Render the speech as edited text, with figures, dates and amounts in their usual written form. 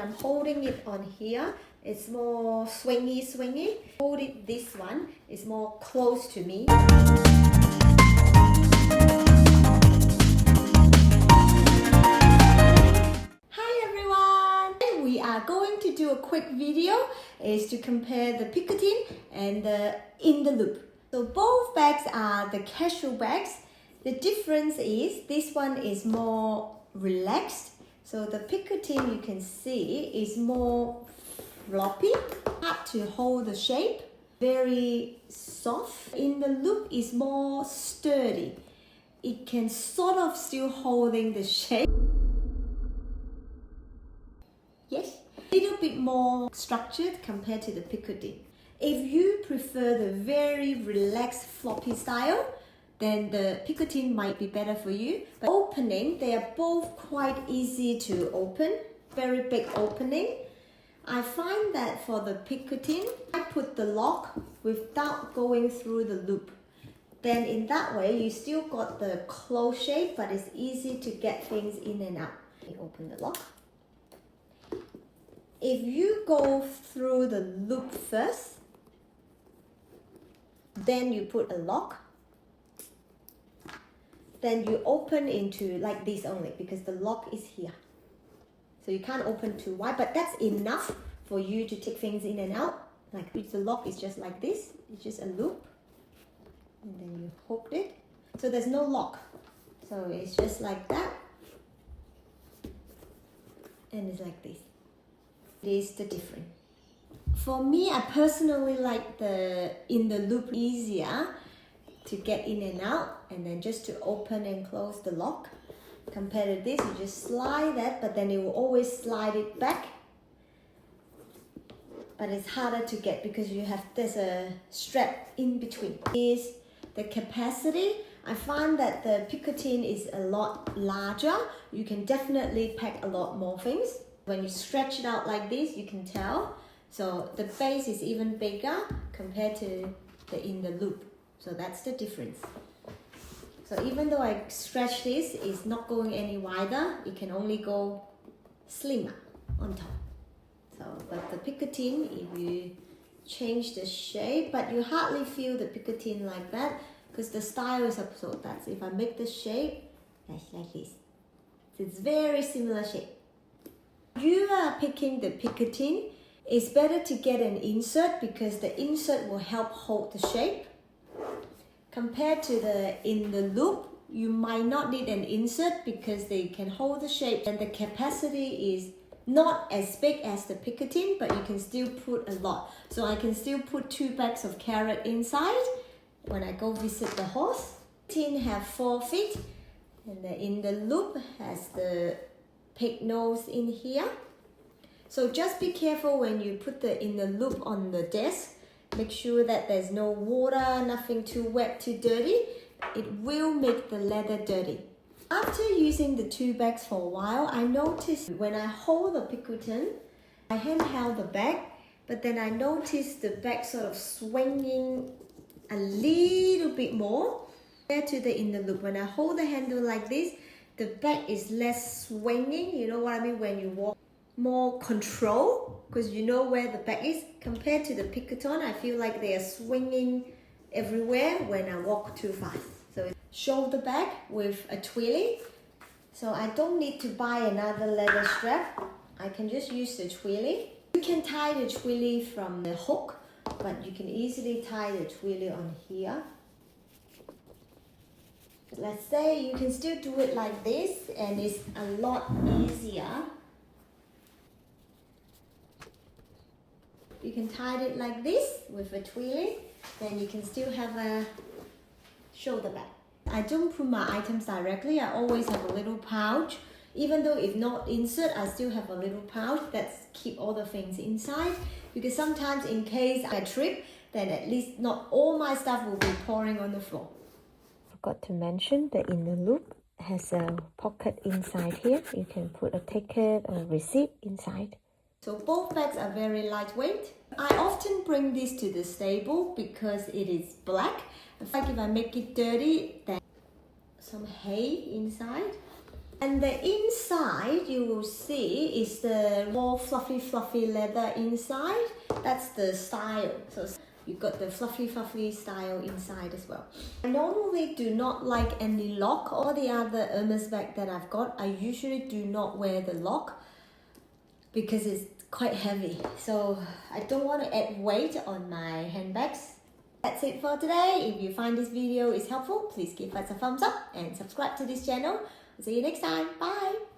I'm holding it on here. It's more swingy. Hold it, this one is more close to me. Hi everyone! We are going to do a quick video is to compare the Picotin and the In-The-Loop. So both bags are the casual bags. The difference is this one is more relaxed. So the Picotin, you can see, is more floppy, hard to hold the shape, very soft. In-The-Loop is more sturdy. It can sort of still holding the shape. Yes, a little bit more structured compared to the Picotin. If you prefer the very relaxed floppy style, then the Picotin might be better for you. But opening, they are both quite easy to open, very big opening. I find that for the Picotin, I put the lock without going through the loop. Then in that way, you still got the closed shape, but it's easy to get things in and out. You open the lock. If you go through the loop first, then you put a lock. Then you open into like this only because the lock is here. So you can't open too wide, but that's enough for you to take things in and out. Like the lock is just like this, it's just a loop. And then you hooked it. So there's no lock. So it's just like that. And it's like this. This is the difference. For me, I personally like the In-The-Loop easier to get in and out, and then just to open and close the lock. Compared to this, you just slide that, but then it will always slide it back. But it's harder to get because there's a strap in between. Is the capacity. I find that the Picotin is a lot larger. You can definitely pack a lot more things. When you stretch it out like this, you can tell. So the base is even bigger compared to the In-The-Loop. So that's the difference. So even though I stretch this, it's not going any wider. It can only go slimmer on top. So, but the Picotin, if you change the shape, but you hardly feel the Picotin like that because the style is so that's if I make the shape, that's like this. So it's very similar shape. If you are picking the Picotin, it's better to get an insert because the insert will help hold the shape. Compared to the In-The-Loop, you might not need an insert because they can hold the shape and the capacity is not as big as the Picotin, but you can still put a lot. So I can still put 2 bags of carrot inside when I go visit the horse. Picotin have 4 feet and the In-The-Loop has the pig nose in here. So just be careful when you put the In-The-Loop on the desk. Make sure that there's no water, nothing too wet, too dirty. It will make the leather dirty. After using the 2 bags for a while, I noticed when I hold the Picotin, I handheld the bag, but then I noticed the bag sort of swinging a little bit more compared to the In-The-Loop. When I hold the handle like this, the bag is less swinging. You know what I mean? When you walk, more control because you know where the bag is. Compared to the Picotin, I feel like they are swinging everywhere when I walk too fast. So shoulder bag with a twilly. So I don't need to buy another leather strap. I can just use the twilly. You can tie the twilly from the hook, but you can easily tie the twilly on here. Let's say you can still do it like this and it's a lot easier. You can tie it like this with a twilly, then you can still have a shoulder bag. I don't put my items directly, I always have a little pouch. Even though if not insert, I still have a little pouch that keep all the things inside. Because sometimes in case I trip, then at least not all my stuff will be pouring on the floor. Forgot to mention the In-The-Loop has a pocket inside here. You can put a ticket or receipt inside. So both bags are very lightweight. I often bring this to the stable because it is black. In fact, if I make it dirty, then some hay inside. And the inside you will see is the more fluffy leather inside. That's the style. So you've got the fluffy style inside as well. I normally do not like any lock. All the other Hermes bag that I've got, I usually do not wear the lock because it's quite heavy. So I don't want to add weight on my handbags. That's it for today. If you find this video is helpful, please give us a thumbs up and subscribe to this channel. See you next time. Bye.